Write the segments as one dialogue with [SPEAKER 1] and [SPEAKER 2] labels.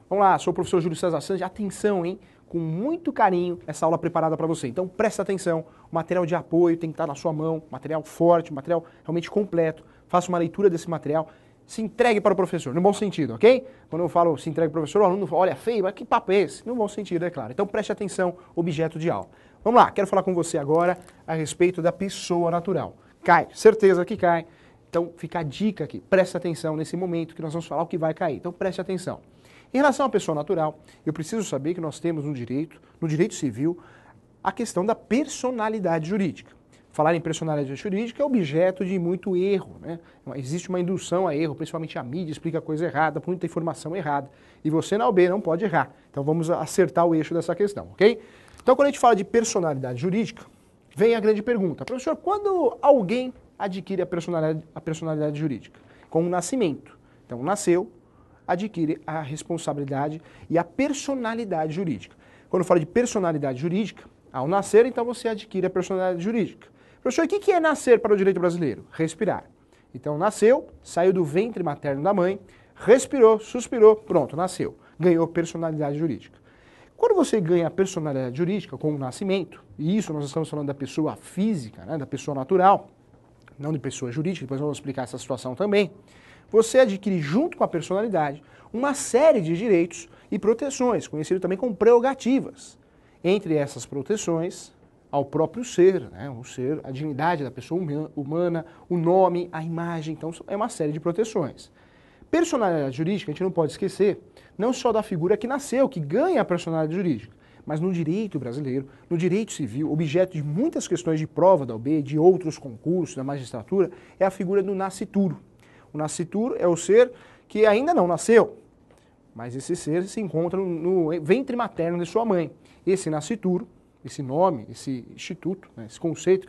[SPEAKER 1] Vamos lá, sou o professor Júlio César Santos. Atenção, hein? Com muito carinho, essa aula preparada para você. Então presta atenção, o material de apoio tem que estar na sua mão, material forte, material realmente completo. Faça uma leitura desse material, se entregue para o professor, no bom sentido, ok? Quando eu falo se entregue para o professor, o aluno fala, olha, feio, mas que papo é esse? No bom sentido, é claro. Então preste atenção, objeto de aula. Vamos lá, quero falar com você agora a respeito da pessoa natural. Cai, certeza que cai. Então fica a dica aqui, preste atenção nesse momento que nós vamos falar o que vai cair. Então preste atenção. Em relação à pessoa natural, eu preciso saber que nós temos no direito civil, a questão da personalidade jurídica. Falar em personalidade jurídica é objeto de muito erro, né? Existe uma indução a erro, principalmente a mídia explica coisa errada, muita informação errada. E você na UB não pode errar. Então vamos acertar o eixo dessa questão, ok? Então quando a gente fala de personalidade jurídica, vem a grande pergunta. Professor, quando alguém adquire a personalidade jurídica? Com o nascimento. Então nasceu, adquire a responsabilidade e a personalidade jurídica. Quando eu falo de personalidade jurídica, ao nascer, então você adquire a personalidade jurídica. Professor, o que é nascer para o direito brasileiro? Respirar. Então nasceu, saiu do ventre materno da mãe, respirou, suspirou, pronto, nasceu. Ganhou personalidade jurídica. Quando você ganha a personalidade jurídica com o nascimento, e isso nós estamos falando da pessoa física, né, da pessoa natural, não de pessoa jurídica, depois eu vou explicar essa situação também, você adquire junto com a personalidade uma série de direitos e proteções, conhecido também como prerrogativas. Entre essas proteções, ao próprio ser, né? O ser, a dignidade da pessoa humana, o nome, a imagem, então é uma série de proteções. Personalidade jurídica, a gente não pode esquecer, não só da figura que nasceu, que ganha a personalidade jurídica, mas no direito brasileiro, no direito civil, objeto de muitas questões de prova da OAB, de outros concursos, da magistratura, é a figura do nascituro. O nascituro é o ser que ainda não nasceu, mas esse ser se encontra no ventre materno de sua mãe. Esse nascituro, esse nome, esse instituto, né, esse conceito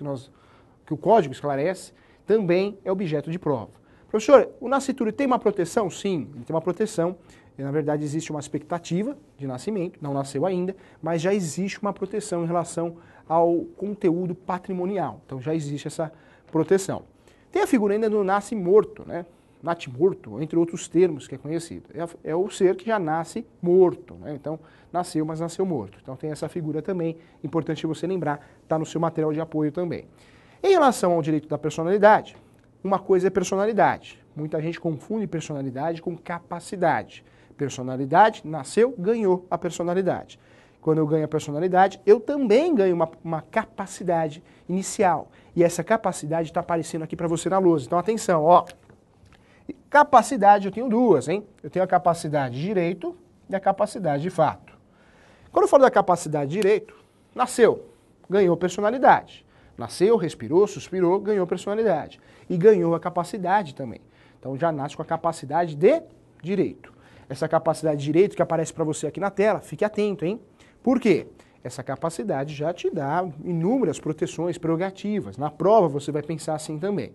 [SPEAKER 1] que o Código esclarece, também é objeto de prova. Professor, o nascituro tem uma proteção? Sim, ele tem uma proteção. E, na verdade, existe uma expectativa de nascimento, não nasceu ainda, mas já existe uma proteção em relação ao conteúdo patrimonial. Então já existe essa proteção. Tem a figura ainda do nasce-morto, né? Natimorto, entre outros termos que é conhecido. É o ser que já nasce morto, né? Então, nasceu, mas nasceu morto. Então tem essa figura também, importante você lembrar, está no seu material de apoio também. Em relação ao direito da personalidade, uma coisa é personalidade. Muita gente confunde personalidade com capacidade. Personalidade, nasceu, ganhou a personalidade. Quando eu ganho a personalidade, eu também ganho uma capacidade inicial. E essa capacidade está aparecendo aqui para você na lousa. Então atenção, ó. Capacidade eu tenho duas, hein? Eu tenho a capacidade de direito e a capacidade de fato. Quando eu falo da capacidade de direito, nasceu, ganhou personalidade. Nasceu, respirou, suspirou, ganhou personalidade. E ganhou a capacidade também. Então já nasce com a capacidade de direito. Essa capacidade de direito que aparece para você aqui na tela, fique atento, hein? Por quê? Essa capacidade já te dá inúmeras proteções, prerrogativas. Na prova você vai pensar assim também.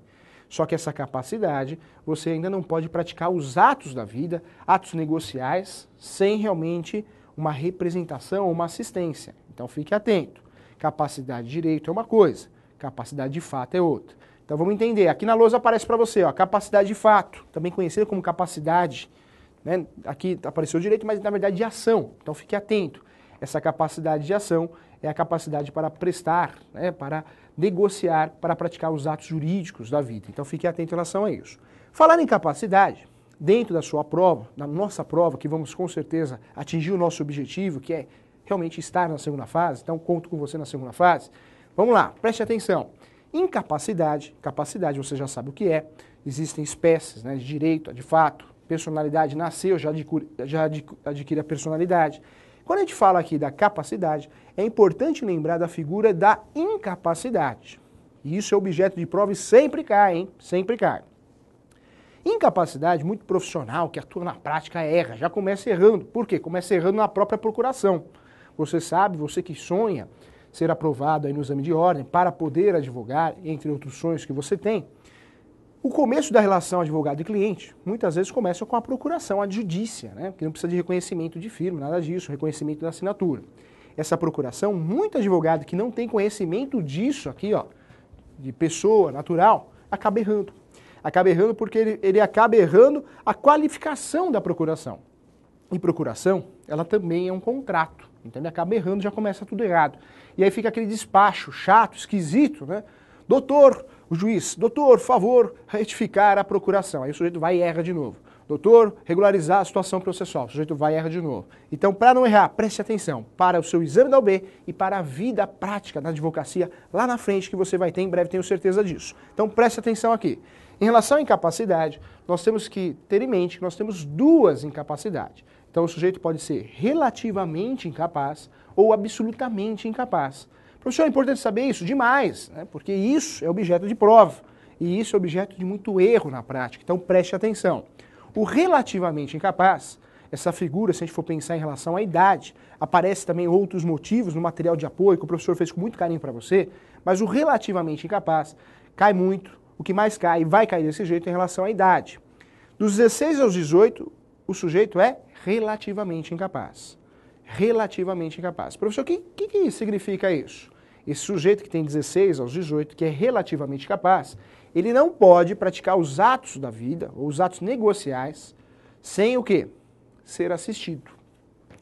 [SPEAKER 1] Só que essa capacidade, você ainda não pode praticar os atos da vida, atos negociais, sem realmente uma representação ou uma assistência. Então fique atento. Capacidade de direito é uma coisa, capacidade de fato é outra. Então vamos entender. Aqui na lousa aparece para você, ó, capacidade de fato, também conhecida como capacidade, né? Aqui apareceu direito, mas na verdade de ação. Então fique atento. Essa capacidade de ação é a capacidade para prestar, né, para negociar, para praticar os atos jurídicos da vida. Então fique atento em relação a isso. Falar em capacidade, dentro da sua prova, na nossa prova, que vamos com certeza atingir o nosso objetivo, que é realmente estar na segunda fase, então conto com você na segunda fase. Vamos lá, preste atenção. Incapacidade, capacidade você já sabe o que é, existem espécies, né, de direito, de fato, personalidade, nasceu, já adquire a personalidade. Quando a gente fala aqui da capacidade, é importante lembrar da figura da incapacidade. E isso é objeto de prova e sempre cai, hein? Sempre cai. Incapacidade, muito profissional, que atua na prática, erra, já começa errando. Por quê? Começa errando na própria procuração. Você sabe, você que sonha ser aprovado aí no exame de ordem para poder advogar, entre outros sonhos que você tem, o começo da relação advogado e cliente, muitas vezes começa com a procuração, a judícia, né? Que não precisa de reconhecimento de firma, nada disso, reconhecimento da assinatura. Essa procuração, muito advogado que não tem conhecimento disso aqui, ó, de pessoa natural, acaba errando. Acaba errando porque ele acaba errando a qualificação da procuração. e procuração, ela também é um contrato. Então ele acaba errando, já começa tudo errado. E aí fica aquele despacho chato, esquisito, né? Doutor, o juiz, doutor, favor, retificar a procuração. Aí o sujeito vai e erra de novo. Doutor, regularizar a situação processual. O sujeito vai e erra de novo. Então, para não errar, preste atenção para o seu exame da OAB e para a vida prática da advocacia lá na frente que você vai ter, em breve tenho certeza disso. Então, preste atenção aqui. Em relação à incapacidade, nós temos que ter em mente que nós temos duas incapacidades. Então, o sujeito pode ser relativamente incapaz ou absolutamente incapaz. Professor, é importante saber isso? Demais, né? Porque isso é objeto de prova e isso é objeto de muito erro na prática. Então, preste atenção. O relativamente incapaz, essa figura, se a gente for pensar em relação à idade, aparece também outros motivos no material de apoio que o professor fez com muito carinho para você, mas o relativamente incapaz cai muito, o que mais cai e vai cair desse jeito em relação à idade. Dos 16 aos 18, o sujeito é relativamente incapaz. Relativamente incapaz. Professor, o que significa isso? Esse sujeito que tem 16 aos 18, que é relativamente capaz, ele não pode praticar os atos da vida, ou os atos negociais, sem o quê? Ser assistido.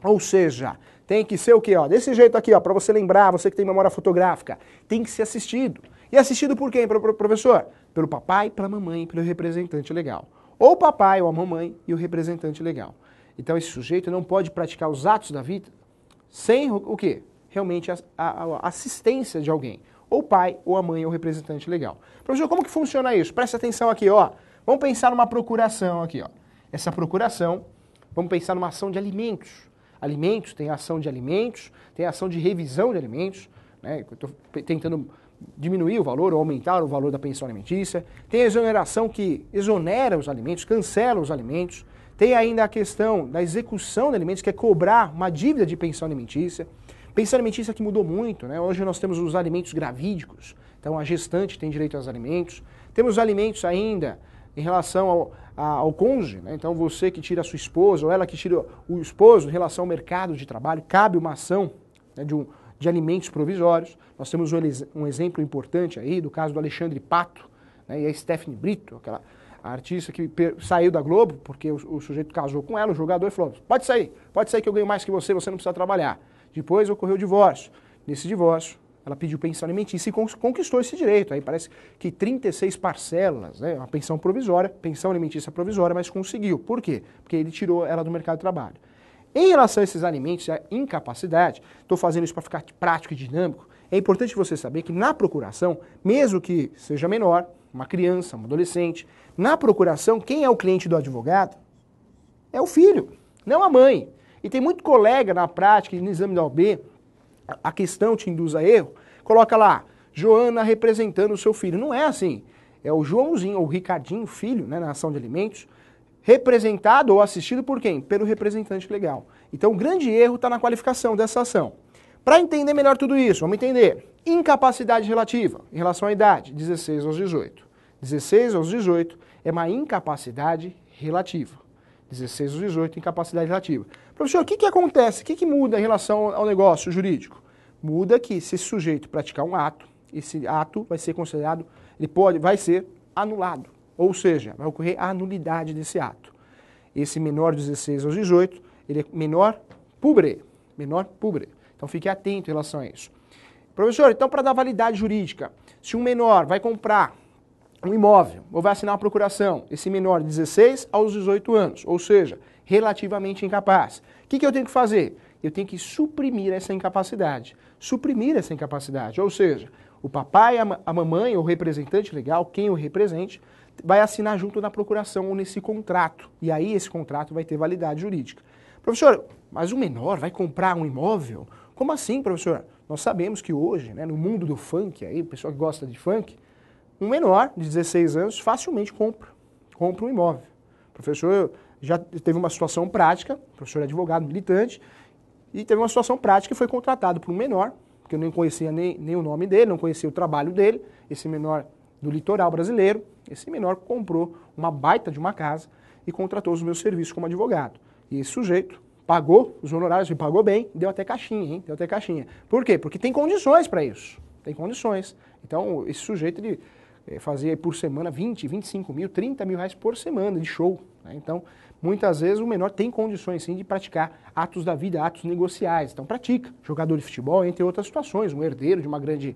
[SPEAKER 1] Ou seja, tem que ser o quê? Ó, desse jeito aqui, ó, para você lembrar, você que tem memória fotográfica, tem que ser assistido. E assistido por quem, professor? Pelo papai, pela mamãe, pelo representante legal. Ou o papai ou a mamãe e o representante legal. Então esse sujeito não pode praticar os atos da vida sem o quê? Realmente a assistência de alguém. Ou o pai, ou a mãe, ou o representante legal. Professor, como que funciona isso? Presta atenção aqui, ó. Vamos pensar numa procuração aqui, ó. Essa procuração, vamos pensar numa ação de alimentos. Alimentos, tem ação de alimentos, tem ação de revisão de alimentos, né? Eu estou tentando diminuir o valor ou aumentar o valor da pensão alimentícia. Tem a exoneração que exonera os alimentos, cancela os alimentos. Tem ainda a questão da execução de alimentos, que é cobrar uma dívida de pensão alimentícia. Pensão alimentícia que mudou muito, né? Hoje nós temos os alimentos gravídicos, então a gestante tem direito aos alimentos. Temos alimentos ainda em relação ao cônjuge, né? Então você que tira a sua esposa ou ela que tira o esposo em relação ao mercado de trabalho, cabe uma ação, né, de alimentos provisórios. Nós temos um exemplo importante aí do caso do Alexandre Pato, né, e a Stephanie Brito, aquela artista que saiu da Globo porque o sujeito casou com ela, o jogador, e falou, pode sair que eu ganho mais que você não precisa trabalhar. Depois ocorreu o divórcio. Nesse divórcio, ela pediu pensão alimentícia e conquistou esse direito. Aí parece que 36 parcelas, né, uma pensão provisória, pensão alimentícia provisória, mas conseguiu. Por quê? Porque ele tirou ela do mercado de trabalho. Em relação a esses alimentos e a incapacidade, estou fazendo isso para ficar prático e dinâmico, é importante você saber que na procuração, mesmo que seja menor, uma criança, um adolescente, na procuração, quem é o cliente do advogado? É o filho, não a mãe. E tem muito colega na prática, no exame da OAB, a questão te induz a erro, coloca lá, Joana representando o seu filho. Não é assim. É o Joãozinho, ou o Ricardinho, filho, né, na ação de alimentos, representado ou assistido por quem? Pelo representante legal. Então o grande erro está na qualificação dessa ação. Para entender melhor tudo isso, vamos entender. Incapacidade relativa, em relação à idade, 16 aos 18. 16 aos 18 é uma incapacidade relativa. 16 aos 18, incapacidade relativa. Professor, o que acontece? O que muda em relação ao negócio jurídico? Muda que se esse sujeito praticar um ato, esse ato vai ser considerado, vai ser anulado. Ou seja, vai ocorrer a anulidade desse ato. Esse menor de 16 aos 18, ele é menor publi. Menor publi. Então fique atento em relação a isso. Professor, então para dar validade jurídica, se um menor vai comprar um imóvel ou vai assinar uma procuração, esse menor de 16 aos 18 anos, ou seja, relativamente incapaz, o que eu tenho que fazer? Eu tenho que suprimir essa incapacidade. Suprimir essa incapacidade, ou seja, o papai, a mamãe ou o representante legal, quem o represente, vai assinar junto na procuração ou nesse contrato. E aí esse contrato vai ter validade jurídica. Professor, mas o menor vai comprar um imóvel? Como assim, professor? Nós sabemos que hoje, né, no mundo do funk, aí, o pessoal que gosta de funk, um menor de 16 anos facilmente compra um imóvel. O professor já teve uma situação prática, o professor é advogado militante, e teve uma situação prática e foi contratado por um menor, que eu nem conhecia nem o nome dele, não conhecia o trabalho dele, esse menor do litoral brasileiro, esse menor comprou uma baita de uma casa e contratou os meus serviços como advogado. E esse sujeito pagou os honorários, e pagou bem, deu até caixinha, hein? Deu até caixinha. Por quê? Porque tem condições para isso. Tem condições. Então, esse sujeito, ele fazer por semana 20, 25 mil, 30 mil reais por semana de show, né? Então, muitas vezes o menor tem condições sim de praticar atos da vida, atos negociais. Então pratica, jogador de futebol, entre outras situações, um herdeiro de uma grande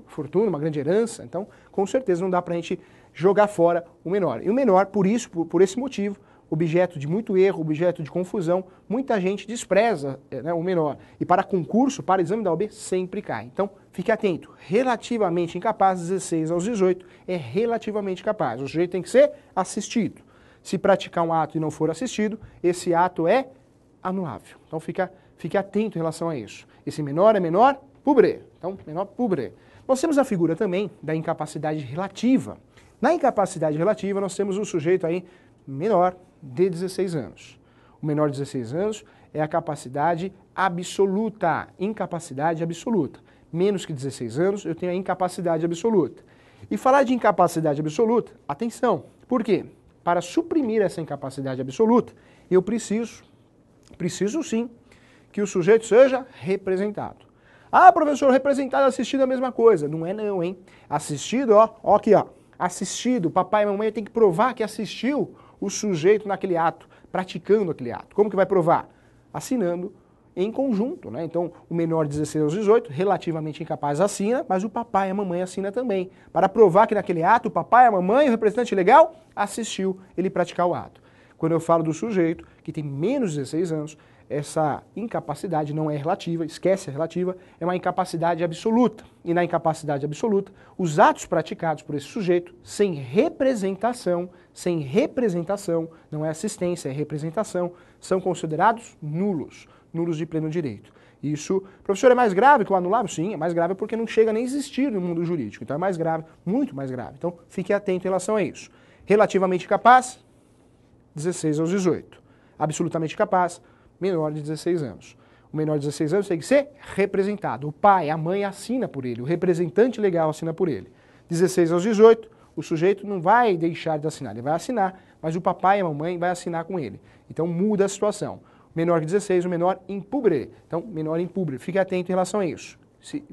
[SPEAKER 1] fortuna, uma grande herança. Então, com certeza não dá pra gente jogar fora o menor. E o menor, por isso, por esse motivo, objeto de muito erro, objeto de confusão, muita gente despreza, né, o menor. E para concurso, para exame da OAB, sempre cai. Então, fique atento. Relativamente incapaz, 16 aos 18, é relativamente capaz. O sujeito tem que ser assistido. Se praticar um ato e não for assistido, esse ato é anulável. Então, fique atento em relação a isso. Esse menor é menor publi. Então, menor publi. Nós temos a figura também da incapacidade relativa. Na incapacidade relativa, nós temos um sujeito aí menor de 16 anos. O menor de 16 anos é a capacidade absoluta, incapacidade absoluta. Menos que 16 anos, eu tenho a incapacidade absoluta. E falar de incapacidade absoluta, atenção, por quê? Para suprimir essa incapacidade absoluta, eu preciso sim, que o sujeito seja representado. Ah, professor, representado e assistido é a mesma coisa. Não é não, hein? Assistido, ó aqui, ó. Assistido, papai e mamãe tem que provar que assistiu o sujeito naquele ato, praticando aquele ato. Como que vai provar? Assinando em conjunto, né? Então, o menor de 16 aos 18, relativamente incapaz, assina, mas o papai e a mamãe assina também. Para provar que naquele ato, o papai, a mamãe, o representante legal, assistiu ele praticar o ato. Quando eu falo do sujeito que tem menos de 16 anos, essa incapacidade não é relativa, esquece a relativa, é uma incapacidade absoluta. E na incapacidade absoluta, os atos praticados por esse sujeito, sem representação, não é assistência, é representação, são considerados nulos de pleno direito. Isso, professor, é mais grave que o anulável? Sim, é mais grave porque não chega nem a existir no mundo jurídico. Então é mais grave, muito mais grave. Então fique atento em relação a isso. Relativamente capaz, 16 aos 18. Absolutamente capaz, menor de 16 anos. O menor de 16 anos tem que ser representado. O pai, a mãe assina por ele, o representante legal assina por ele. 16 aos 18, o sujeito não vai deixar de assinar, ele vai assinar, mas o papai e a mamãe vai assinar com ele. Então muda a situação. Menor de 16, o menor impubre. Então, menor impubre. Fique atento em relação a isso.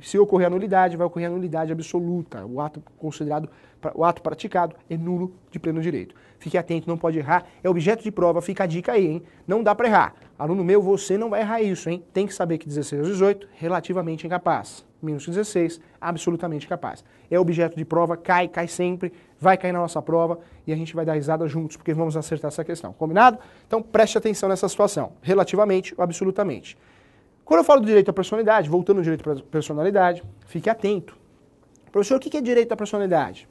[SPEAKER 1] Se ocorrer a nulidade, vai ocorrer a nulidade absoluta. O ato considerado, o ato praticado é nulo de pleno direito. Fique atento, não pode errar. É objeto de prova, fica a dica aí, hein? Não dá para errar. Aluno meu, você não vai errar isso, hein? Tem que saber que 16 aos 18, relativamente incapaz. Menos que 16, absolutamente capaz. É objeto de prova, cai sempre, vai cair na nossa prova e a gente vai dar risada juntos, porque vamos acertar essa questão. Combinado? Então preste atenção nessa situação. Relativamente ou absolutamente. Quando eu falo do direito à personalidade, voltando ao direito à personalidade, fique atento. Professor, o que é direito à personalidade?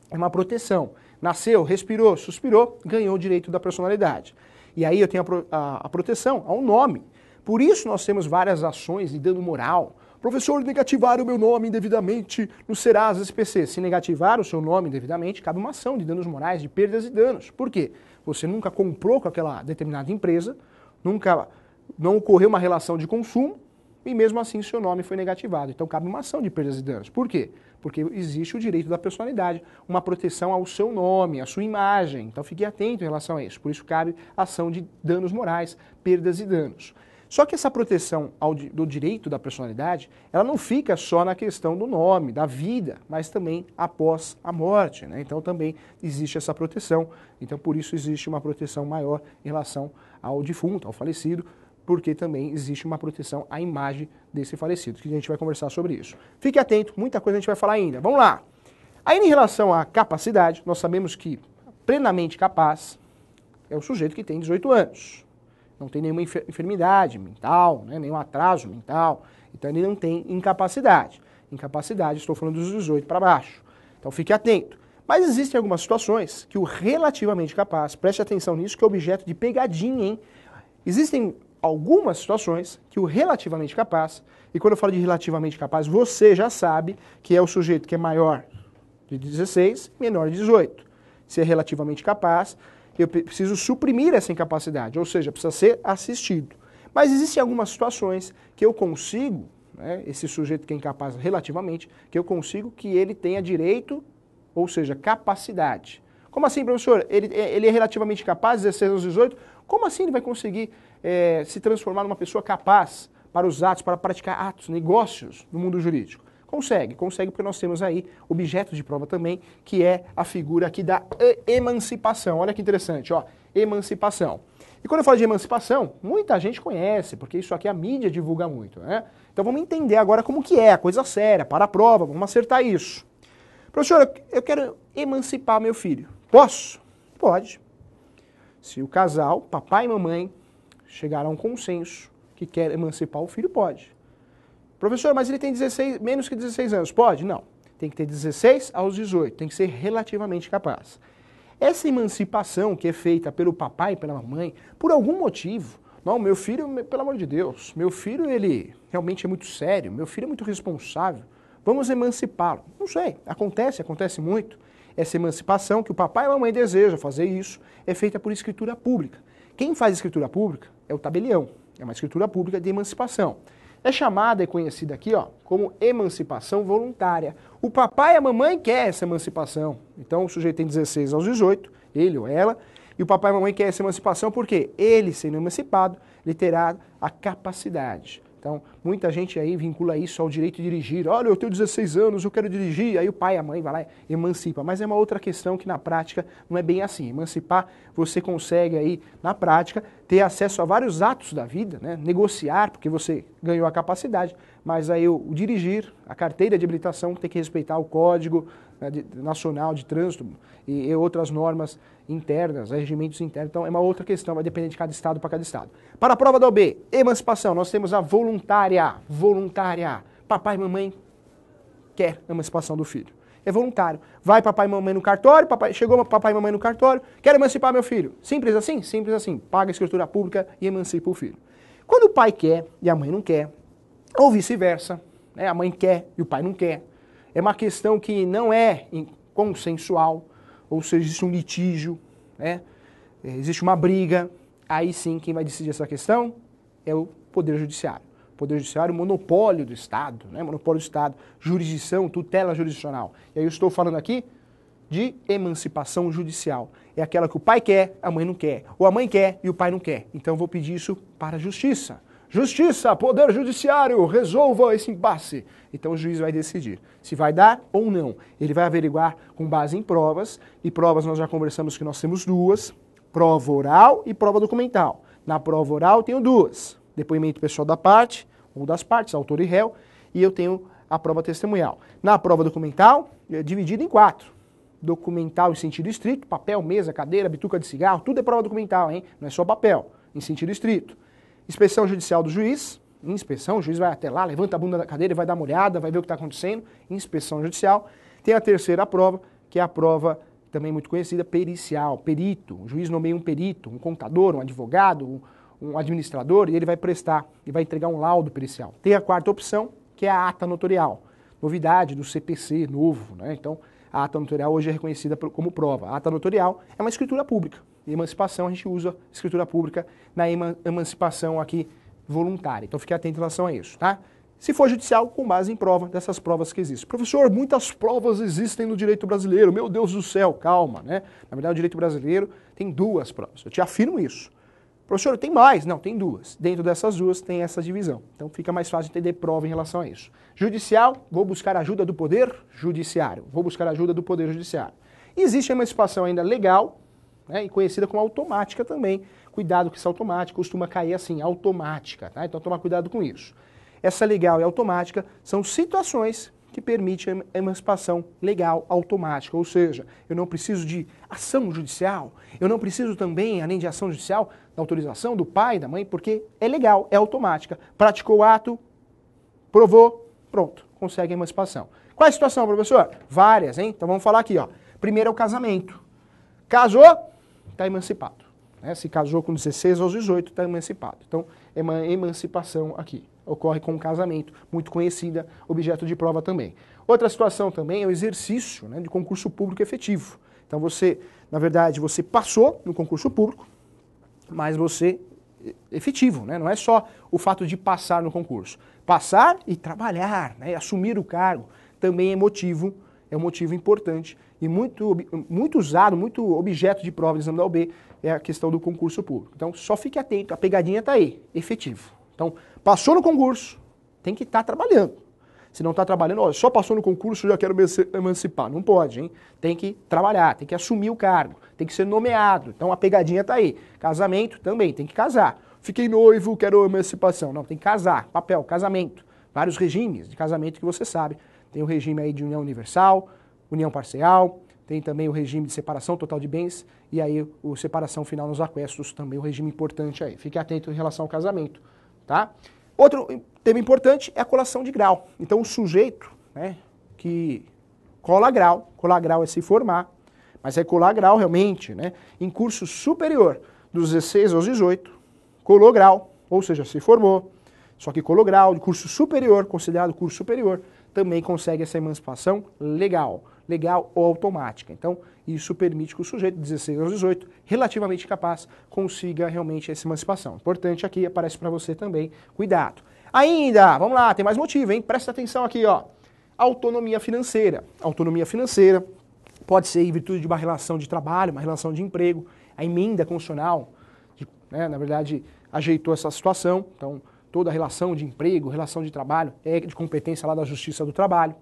[SPEAKER 1] É uma proteção. Nasceu, respirou, suspirou, ganhou o direito da personalidade. E aí eu tenho a proteção ao nome. Por isso nós temos várias ações de dano moral. Professor, negativar o meu nome indevidamente no Serasa SPC. Se negativar o seu nome indevidamente, cabe uma ação de danos morais, de perdas e danos. Por quê? Você nunca comprou com aquela determinada empresa, não ocorreu uma relação de consumo e mesmo assim seu nome foi negativado. Então cabe uma ação de perdas e danos. Por quê? Porque existe o direito da personalidade, uma proteção ao seu nome, à sua imagem. Então fique atento em relação a isso. Por isso cabe ação de danos morais, perdas e danos. Só que essa proteção do direito da personalidade, ela não fica só na questão do nome, da vida, mas também após a morte, né? Então também existe essa proteção. Então por isso existe uma proteção maior em relação ao defunto, ao falecido, porque também existe uma proteção à imagem desse falecido, que a gente vai conversar sobre isso. Fique atento, muita coisa a gente vai falar ainda. Vamos lá. Aí em relação à capacidade, nós sabemos que plenamente capaz é o sujeito que tem 18 anos. Não tem nenhuma enfermidade mental, né, nenhum atraso mental, então ele não tem incapacidade. Incapacidade, estou falando dos 18 para baixo. Então fique atento. Mas existem algumas situações que o relativamente capaz, preste atenção nisso, que é objeto de pegadinha, hein? Existem algumas situações que o relativamente capaz, e quando eu falo de relativamente capaz, você já sabe que é o sujeito que é maior de 16, menor de 18. Se é relativamente capaz, eu preciso suprimir essa incapacidade, ou seja, precisa ser assistido. Mas existem algumas situações que eu consigo, né, esse sujeito que é incapaz relativamente, que eu consigo que ele tenha direito, ou seja, capacidade. Como assim, professor? Ele é relativamente capaz, 16 aos 18? Como assim ele vai conseguir se transformar numa pessoa capaz para os atos, para praticar atos, negócios no mundo jurídico? Consegue porque nós temos aí objeto de prova também, que é a figura aqui da emancipação. Olha que interessante, ó, emancipação. E quando eu falo de emancipação, muita gente conhece, porque isso aqui a mídia divulga muito, né? Então vamos entender agora como que é a coisa séria, para a prova, vamos acertar isso. Professor, eu quero emancipar meu filho. Posso? Pode. Se o casal, papai e mamãe, chegaram a um consenso que quer emancipar o filho, pode. Professor, mas ele tem menos que 16 anos. Pode? Não. Tem que ter 16 aos 18. Tem que ser relativamente capaz. Essa emancipação que é feita pelo papai e pela mamãe, por algum motivo, não, meu filho, pelo amor de Deus, meu filho, ele realmente é muito sério, meu filho é muito responsável, vamos emancipá-lo. Não sei, acontece muito. Essa emancipação que o papai e a mamãe desejam fazer isso é feita por escritura pública. Quem faz escritura pública é o tabelião, é uma escritura pública de emancipação. É chamada e conhecida aqui, ó, como emancipação voluntária. O papai e a mamãe querem essa emancipação. Então o sujeito tem 16 aos 18, ele ou ela, e o papai e a mamãe querem essa emancipação porque ele, sendo emancipado, ele terá a capacidade. Então, muita gente aí vincula isso ao direito de dirigir. Olha, eu tenho 16 anos, eu quero dirigir. Aí o pai e a mãe vai lá e emancipa. Mas é uma outra questão que na prática não é bem assim. Emancipar, você consegue aí, na prática, ter acesso a vários atos da vida, né? Negociar, porque você ganhou a capacidade. Mas aí o dirigir, a carteira de habilitação, tem que respeitar o Código Nacional de Trânsito e outras normas internas, regimentos internos. Então é uma outra questão, vai depender de cada estado para cada estado. Para a prova da OAB, emancipação, nós temos a voluntária. Papai e mamãe quer a emancipação do filho. É voluntário. Vai papai e mamãe no cartório, chegou papai e mamãe no cartório, quero emancipar meu filho. Simples assim? Simples assim. Paga a escritura pública e emancipa o filho. Quando o pai quer e a mãe não quer, ou vice-versa, né? A mãe quer e o pai não quer, é uma questão que não é consensual, ou seja, existe um litígio, né? Existe uma briga, aí sim quem vai decidir essa questão é o Poder Judiciário. O Poder Judiciário, monopólio do Estado, né? Monopólio do Estado, jurisdição, tutela jurisdicional. E aí eu estou falando aqui de emancipação judicial. É aquela que o pai quer, a mãe não quer, ou a mãe quer e o pai não quer. Então eu vou pedir isso para a Justiça. Justiça, Poder Judiciário, resolva esse impasse. Então o juiz vai decidir se vai dar ou não. Ele vai averiguar com base em provas, e provas nós já conversamos que nós temos duas, prova oral e prova documental. Na prova oral eu tenho duas, depoimento pessoal da parte, ou das partes, autor e réu, e eu tenho a prova testemunhal. Na prova documental, é dividido em 4. Documental em sentido estrito, papel, mesa, cadeira, bituca de cigarro, tudo é prova documental, hein? Não é só papel, em sentido estrito. Inspeção judicial do juiz, inspeção, o juiz vai até lá, levanta a bunda da cadeira e vai dar uma olhada, vai ver o que está acontecendo, inspeção judicial. Tem a terceira prova, que é a prova também muito conhecida, pericial, perito. O juiz nomeia um perito, um contador, um advogado, um administrador, e ele vai prestar, e vai entregar um laudo pericial. Tem a quarta opção, que é a ata notorial, novidade do CPC novo, né? Então, a ata notorial hoje é reconhecida como prova. A ata notorial é uma escritura pública. Em emancipação, a gente usa escritura pública na emancipação aqui voluntária. Então, fique atento em relação a isso, tá? Se for judicial, com base em prova, dessas provas que existem. Professor, muitas provas existem no direito brasileiro. Meu Deus do céu, calma, né? Na verdade, o direito brasileiro tem 2 provas. Eu te afirmo isso. Professor, tem mais? Não, tem 2. Dentro dessas 2 tem essa divisão. Então fica mais fácil entender prova em relação a isso. Judicial, vou buscar ajuda do Poder Judiciário. Vou buscar ajuda do Poder Judiciário. E existe a emancipação ainda legal, né, e conhecida como automática também. Cuidado que essa automática costuma cair assim, automática, tá? Então toma cuidado com isso. Essa legal e automática são situações que permitem a emancipação legal automática, ou seja, eu não preciso de ação judicial, eu não preciso também, além de ação judicial, da autorização do pai, da mãe, porque é legal, é automática. Praticou o ato, provou, pronto, consegue a emancipação. Qual é a situação, professor? Várias, hein? Então vamos falar aqui, ó. Primeiro é o casamento. Casou, está emancipado. Né? Se casou com 16 aos 18, está emancipado. Então, é uma emancipação aqui. Ocorre com o casamento, muito conhecida, objeto de prova também. Outra situação também é o exercício, né, de concurso público efetivo. Então você, na verdade, você passou no concurso público, mas você efetivo, né? Não é só o fato de passar no concurso. Passar e trabalhar, né, assumir o cargo, também é um motivo importante e muito usado, muito objeto de prova do exame da OAB é a questão do concurso público. Então só fique atento, a pegadinha está aí, efetivo. Então, passou no concurso, tem que estar trabalhando. Se não está trabalhando, ó, só passou no concurso, já quero me emancipar. Não pode, hein? Tem que trabalhar, tem que assumir o cargo, tem que ser nomeado. Então a pegadinha está aí. Casamento também, tem que casar. Fiquei noivo, quero emancipação. Não, tem que casar, papel, casamento. Vários regimes de casamento que você sabe. Tem o regime aí de união universal, união parcial, tem também o regime de separação total de bens e aí o separação final nos aquestos, também o regime importante aí. Fique atento em relação ao casamento, tá? Outro tema importante é a colação de grau. Então o sujeito, né, que colar grau é se formar, mas é colar grau realmente, né, em curso superior dos 16 aos 18, colou grau, ou seja, se formou, só que colou grau de curso superior, considerado curso superior, também consegue essa emancipação legal ou automática. Então, isso permite que o sujeito de 16 aos 18, relativamente capaz, consiga realmente essa emancipação. Importante aqui, aparece para você também, cuidado. Ainda, vamos lá, tem mais motivo, hein? Presta atenção aqui, ó. Autonomia financeira. Autonomia financeira pode ser em virtude de uma relação de trabalho, uma relação de emprego. A emenda constitucional, né, na verdade, ajeitou essa situação. Então, toda a relação de emprego, relação de trabalho, é de competência lá da Justiça do Trabalho.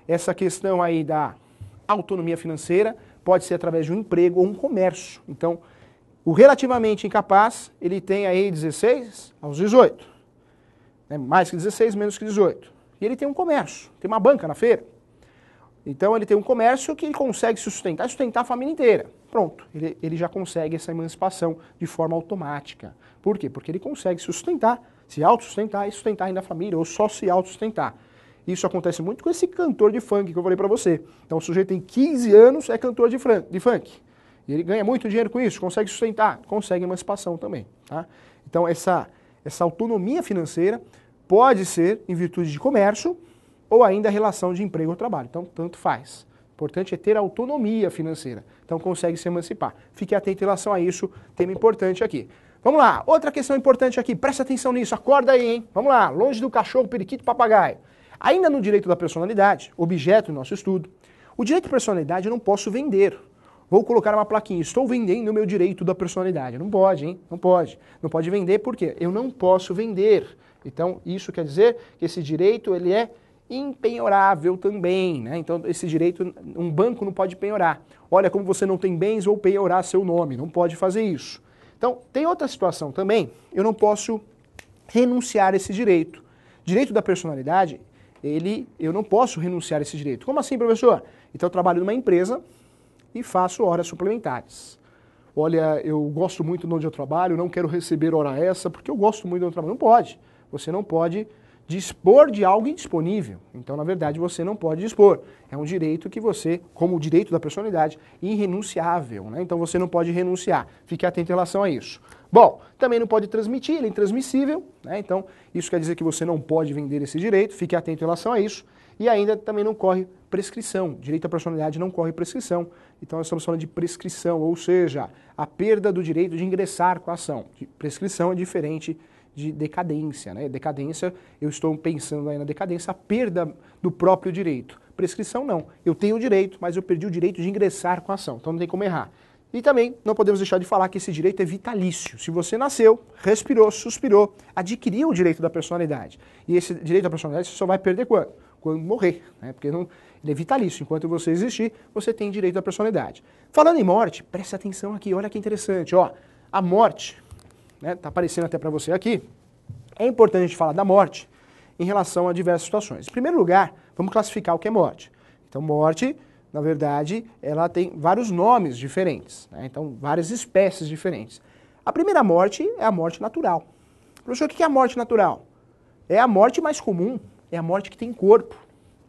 [SPEAKER 1] Essa questão aí da autonomia financeira pode ser através de um emprego ou um comércio. Então, o relativamente incapaz, ele tem aí 16 aos 18. Mais que 16, menos que 18. E ele tem um comércio, tem uma banca na feira. Então, ele tem um comércio que ele consegue sustentar a família inteira. Pronto, ele já consegue essa emancipação de forma automática. Por quê? Porque ele consegue sustentar, se autossustentar e sustentar ainda a família, ou só se autossustentar. Isso acontece muito com esse cantor de funk que eu falei pra você. Então o sujeito tem 15 anos, é cantor de funk. E ele ganha muito dinheiro com isso, consegue sustentar, consegue emancipação também. Tá? Então essa autonomia financeira pode ser em virtude de comércio ou ainda relação de emprego ou trabalho. Então tanto faz. O importante é ter autonomia financeira. Então consegue se emancipar. Fique atento em relação a isso, tema importante aqui. Vamos lá, outra questão importante aqui, presta atenção nisso, acorda aí, hein? Vamos lá, longe do cachorro, periquito e papagaio. Ainda no direito da personalidade, objeto do nosso estudo, o direito da personalidade eu não posso vender. Vou colocar uma plaquinha, estou vendendo o meu direito da personalidade. Não pode, hein? Não pode. Não pode vender por quê? Eu não posso vender. Então, isso quer dizer que esse direito ele é impenhorável também, né? Então, esse direito, um banco não pode penhorar. Olha, como você não tem bens, vou penhorar seu nome. Não pode fazer isso. Então, tem outra situação também, eu não posso renunciar a esse direito. Direito da personalidade, eu não posso renunciar a esse direito. Como assim, professor? Então eu trabalho numa empresa e faço horas suplementares. Olha, eu gosto muito de onde eu trabalho, não quero receber hora extra porque eu gosto muito de onde eu trabalho. Não pode. Você não pode dispor de algo indisponível. Então, na verdade, você não pode dispor. É um direito que você, como o direito da personalidade, irrenunciável, né? Então você não pode renunciar. Fique atento em relação a isso. Bom, também não pode transmitir, ele é intransmissível, né? Então isso quer dizer que você não pode vender esse direito, fique atento em relação a isso. E ainda também não corre prescrição. Direito à personalidade não corre prescrição. Então nós estamos falando de prescrição, ou seja, a perda do direito de ingressar com a ação. Prescrição é diferente de decadência, né? Decadência, eu estou pensando aí na decadência, a perda do próprio direito. Prescrição não, eu tenho o direito, mas eu perdi o direito de ingressar com a ação, então não tem como errar. E também não podemos deixar de falar que esse direito é vitalício. Se você nasceu, respirou, suspirou, adquiriu o direito da personalidade. E esse direito da personalidade você só vai perder quando? Quando morrer, né? Porque ele é vitalício. Enquanto você existir, você tem direito da personalidade. Falando em morte, preste atenção aqui, olha que interessante. Ó, a morte, né, tá aparecendo até para você aqui, é importante a gente falar da morte em relação a diversas situações. Em primeiro lugar, vamos classificar o que é morte. Então, morte, na verdade, ela tem vários nomes diferentes, né? Então, várias espécies diferentes. A primeira morte é a morte natural. Professor, o que é a morte natural? É a morte mais comum, é a morte que tem corpo.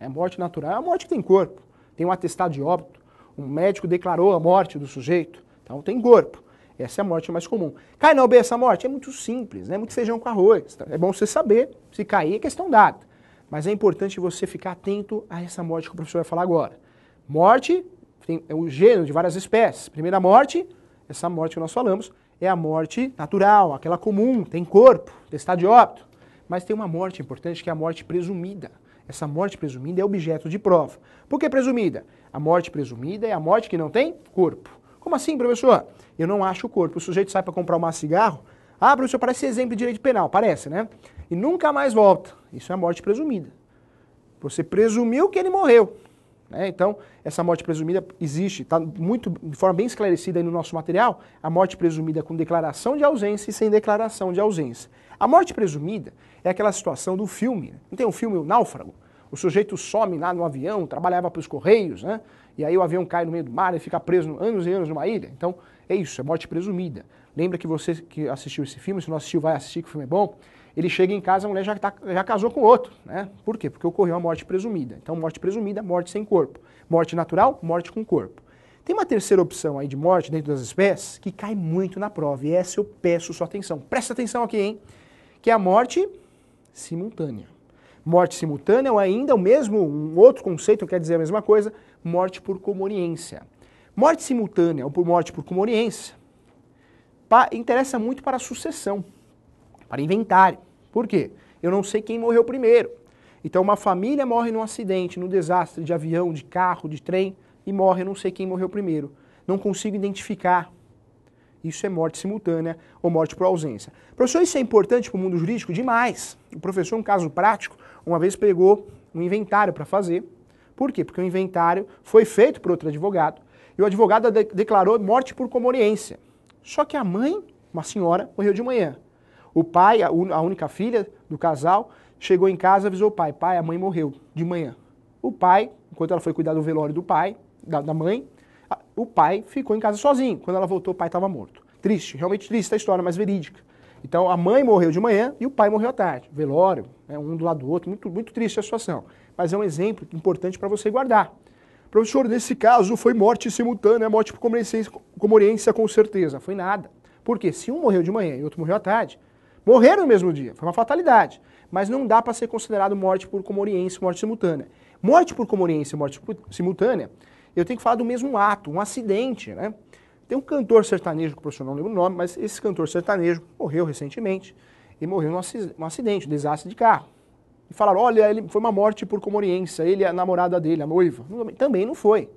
[SPEAKER 1] A morte natural é a morte que tem corpo. Tem um atestado de óbito, um médico declarou a morte do sujeito, então tem corpo. Essa é a morte mais comum. Cai na UB essa morte? É muito simples, né? Muito feijão com arroz. É bom você saber, se cair é questão dada. Mas é importante você ficar atento a essa morte que o professor vai falar agora. Morte, é o gênero de várias espécies. Primeira morte, essa morte que nós falamos, é a morte natural, aquela comum, tem corpo, atestado de óbito. Mas tem uma morte importante que é a morte presumida. Essa morte presumida é objeto de prova. Por que presumida? A morte presumida é a morte que não tem corpo. Como assim, professor? Eu não acho o corpo. O sujeito sai para comprar um cigarro. Ah, professor, parece exemplo de direito penal. Parece, né? E nunca mais volta. Isso é a morte presumida. Você presumiu que ele morreu. Né? Então, essa morte presumida existe, está de forma bem esclarecida aí no nosso material, a morte presumida com declaração de ausência e sem declaração de ausência. A morte presumida é aquela situação do filme. Não tem um filme, O Náufrago? O sujeito some lá no avião, trabalhava para os Correios, né? E aí o avião cai no meio do mar e fica preso anos e anos numa ilha. Então, é isso, é morte presumida. Lembra que você que assistiu esse filme, se não assistiu, vai assistir, que o filme é bom. Ele chega em casa, a mulher já casou com outro, né? Por quê? Porque ocorreu a morte presumida. Então, morte presumida, morte sem corpo. Morte natural, morte com corpo. Tem uma terceira opção aí de morte dentro das espécies que cai muito na prova, e essa eu peço sua atenção. Presta atenção aqui, hein? Que é a morte simultânea. Morte simultânea ou ainda um outro conceito, quer dizer a mesma coisa, morte por comoniência. Morte simultânea ou por morte por comoniência interessa muito para a sucessão, para inventário. Por quê? Eu não sei quem morreu primeiro. Então uma família morre num acidente, num desastre de avião, de carro, de trem, e morre, eu não sei quem morreu primeiro. Não consigo identificar. Isso é morte simultânea ou morte por ausência. Professor, isso é importante para o mundo jurídico? Demais. O professor, um caso prático, uma vez pegou um inventário para fazer. Por quê? Porque o inventário foi feito por outro advogado, e o advogado declarou morte por comoniência. Só que a mãe, uma senhora, morreu de manhã. O pai, a única filha do casal, chegou em casa e avisou o pai, a mãe morreu de manhã. O pai, enquanto ela foi cuidar do velório do pai, da mãe, o pai ficou em casa sozinho. Quando ela voltou, o pai estava morto. Triste, realmente triste a história, mas verídica. Então a mãe morreu de manhã e o pai morreu à tarde. Velório, um do lado do outro, muito, muito triste a situação. Mas é um exemplo importante para você guardar. Professor, nesse caso foi morte simultânea, morte por comoniência com certeza. Foi nada. Porque se um morreu de manhã e outro morreu à tarde, morreram no mesmo dia, foi uma fatalidade. Mas não dá para ser considerado morte por comoniência, morte simultânea. Morte por comoniência, morte simultânea, eu tenho que falar do mesmo ato, um acidente, né? Tem um cantor sertanejo, que o professor não lembra o nome, mas esse cantor sertanejo morreu recentemente e morreu num acidente, um desastre de carro. E falaram, olha, ele foi uma morte por comoniência, ele é a namorada dele, a noiva. Também não foi.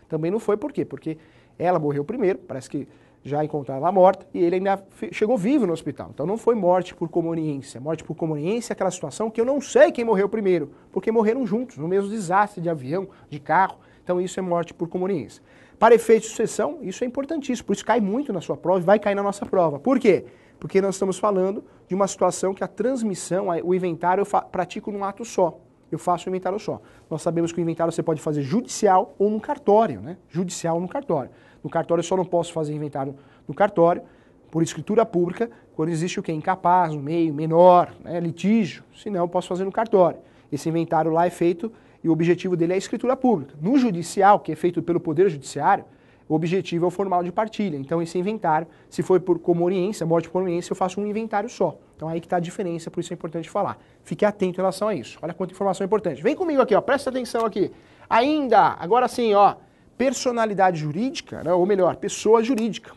[SPEAKER 1] Também não foi por quê? Porque ela morreu primeiro, parece que já encontraram ela morta, e ele ainda chegou vivo no hospital. Então não foi morte por comoniência. Morte por comoniência é aquela situação que eu não sei quem morreu primeiro, porque morreram juntos, no mesmo desastre de avião, de carro. Então isso é morte por comoniência. Para efeito de sucessão, isso é importantíssimo, por isso cai muito na sua prova e vai cair na nossa prova. Por quê? Porque nós estamos falando de uma situação que a transmissão, o inventário eu pratico num ato só. Eu faço um inventário só. Nós sabemos que o inventário você pode fazer judicial ou no cartório, né? Judicial ou no cartório. No cartório eu só não posso fazer inventário no cartório, por escritura pública, quando existe o quê? Incapaz, no meio, menor, né? Litígio. Senão eu posso fazer no cartório. Esse inventário lá é feito e o objetivo dele é a escritura pública. No judicial, que é feito pelo Poder Judiciário, o objetivo é o formal de partilha. Então esse inventário, se for por comoniência, morte por comoniência, eu faço um inventário só. Então aí que está a diferença, por isso é importante falar. Fique atento em relação a isso. Olha quanta informação importante. Vem comigo aqui, ó, presta atenção aqui. Ainda, agora sim, ó, personalidade jurídica, né, ou melhor, pessoa jurídica.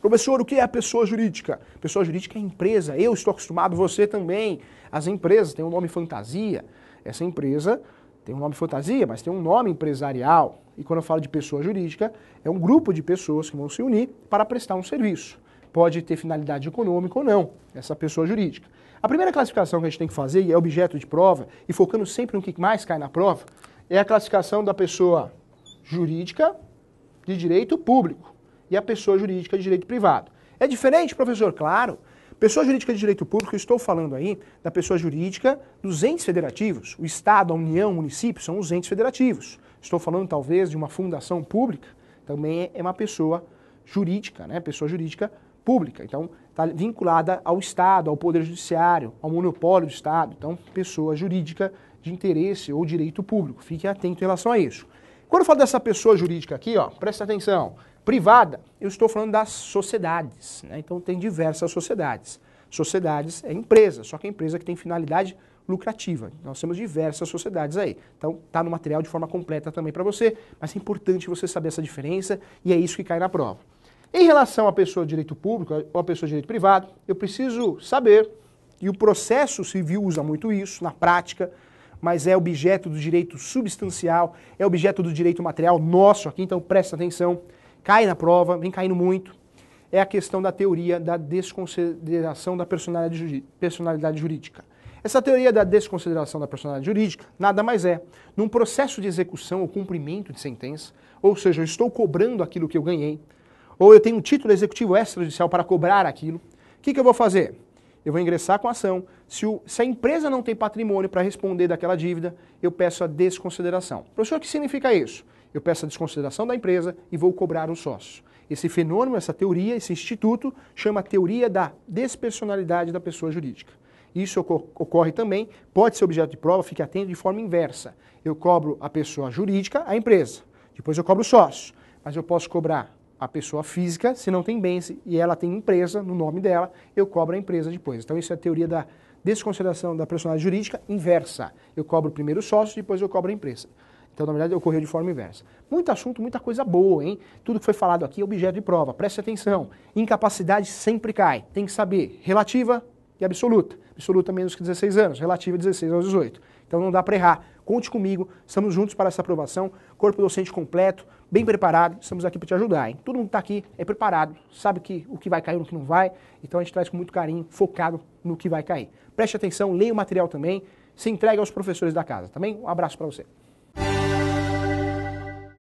[SPEAKER 1] Professor, o que é a pessoa jurídica? Pessoa jurídica é empresa. Eu estou acostumado, você também. As empresas têm um nome fantasia. Essa empresa tem um nome fantasia, mas tem um nome empresarial. E quando eu falo de pessoa jurídica, é um grupo de pessoas que vão se unir para prestar um serviço. Pode ter finalidade econômica ou não, essa pessoa jurídica. A primeira classificação que a gente tem que fazer, e é objeto de prova, e focando sempre no que mais cai na prova, é a classificação da pessoa jurídica de direito público e a pessoa jurídica de direito privado. É diferente, professor? Claro. Pessoa jurídica de direito público, eu estou falando aí da pessoa jurídica dos entes federativos. O Estado, a União, o município são os entes federativos. Estou falando talvez de uma fundação pública, também é uma pessoa jurídica, né? Pessoa jurídica pública. Então, está vinculada ao Estado, ao Poder Judiciário, ao monopólio do Estado. Então, pessoa jurídica de interesse ou direito público. Fique atento em relação a isso. Quando eu falo dessa pessoa jurídica aqui, ó, presta atenção, privada, eu estou falando das sociedades, né? Então tem diversas sociedades. Sociedades é empresa, só que é empresa que tem finalidade lucrativa. Nós temos diversas sociedades aí. Então tá no material de forma completa também para você, mas é importante você saber essa diferença e é isso que cai na prova. Em relação à pessoa de direito público ou à pessoa de direito privado, eu preciso saber, e o processo civil usa muito isso na prática, mas é objeto do direito substancial, é objeto do direito material nosso aqui, então presta atenção, cai na prova, vem caindo muito, é a questão da teoria da desconsideração da personalidade jurídica. Essa teoria da desconsideração da personalidade jurídica nada mais é, num processo de execução ou cumprimento de sentença, ou seja, eu estou cobrando aquilo que eu ganhei, ou eu tenho um título executivo extrajudicial para cobrar aquilo, o que eu vou fazer? Eu vou ingressar com a ação. Se a empresa não tem patrimônio para responder daquela dívida, eu peço a desconsideração. Professor, o que significa isso? Eu peço a desconsideração da empresa e vou cobrar o sócio. Esse fenômeno, essa teoria, esse instituto, chama teoria da despersonalidade da pessoa jurídica. Isso ocorre também, pode ser objeto de prova, fique atento, de forma inversa. Eu cobro a pessoa jurídica, a empresa. Depois eu cobro o sócio. Mas eu posso cobrar a pessoa física, se não tem bens e ela tem empresa no nome dela, eu cobro a empresa depois. Então isso é a teoria da desconsideração da personalidade jurídica inversa. Eu cobro primeiro o sócio, depois eu cobro a empresa. Então, na verdade, ocorreu de forma inversa. Muito assunto, muita coisa boa, hein? Tudo que foi falado aqui é objeto de prova. Preste atenção. Incapacidade sempre cai. Tem que saber relativa e absoluta. Absoluta menos que 16 anos, relativa 16 aos 18. Então não dá para errar. Conte comigo, estamos juntos para essa aprovação. Corpo docente completo, bem preparado, estamos aqui para te ajudar, hein? Todo mundo está aqui, é preparado, sabe o que vai cair e o que não vai. Então a gente traz com muito carinho, focado no que vai cair. Preste atenção, leia o material também, se entregue aos professores da casa, tá bem? Um abraço para você.